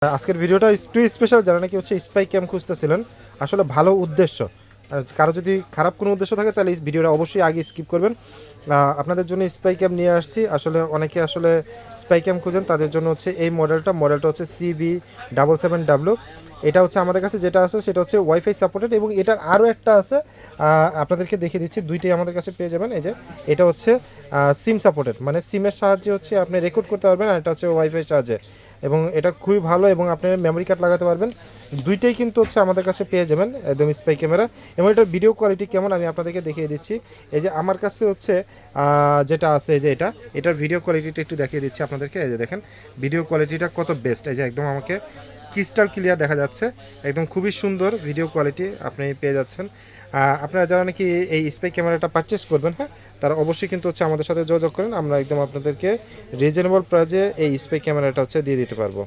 আজকের ভিডিওটা একটু স্পেশাল, যারা নাকি হচ্ছে স্পাই ক্যাম খুঁজতেছিলেন। আসলে ভালো উদ্দেশ্য, আর কারো যদি খারাপ কোনো উদ্দেশ্য থাকে তাহলে এই ভিডিওটা অবশ্যই আগে স্কিপ করবেন। আপনাদের জন্য স্পাই ক্যাম নিয়ে আসছি। আসলে অনেকে আসলে স্পাই ক্যাম খুঁজেন, তাদের জন্য হচ্ছে এই মডেলটা হচ্ছে CB77W। এটা হচ্ছে আমাদের কাছে যেটা আছে সেটা হচ্ছে ওয়াইফাই সাপোর্টেড, এবং এটার আরও একটা আছে, আপনাদেরকে দেখিয়ে দিচ্ছি। দুইটাই আমাদের কাছে পেয়ে যাবেন। এই যে এটা হচ্ছে সিম সাপোর্টেড, মানে সিমের সাহায্যে হচ্ছে আপনি রেকর্ড করতে পারবেন, আর এটা হচ্ছে ওয়াইফাই সাহায্যে, এবং এটা খুবই ভালো, এবং আপনি মেমোরি কার্ড লাগাতে পারবেন। দুইটাই কিন্তু হচ্ছে আমাদের কাছে পেয়ে যাবেন একদম স্পাই ক্যামেরা। এবং এটার ভিডিও কোয়ালিটি কেমন আমি আপনাদেরকে দেখিয়ে দিচ্ছি। এই যে আমার কাছে হচ্ছে যেটা আছে, এই যে এটার ভিডিও কোয়ালিটিটা একটু দেখিয়ে দিচ্ছি আপনাদেরকে। এই যে দেখেন ভিডিও কোয়ালিটিটা কত বেস্ট। এই যে একদম আমাকে ক্রিস্টাল ক্লিয়ার দেখা যাচ্ছে, একদম খুবই সুন্দর ভিডিও কোয়ালিটি আপনি পেয়ে যাচ্ছেন। আপনারা যারা নাকি এই স্পাই ক্যামেরাটা পারচেস করবেন, হ্যাঁ, তারা অবশ্যই কিন্তু হচ্ছে আমাদের সাথে যোগাযোগ করেন। আমরা একদম আপনাদেরকে রিজনেবল প্রাইজে এই স্পাই ক্যামেরাটা হচ্ছে দিয়ে দিতে পারবো।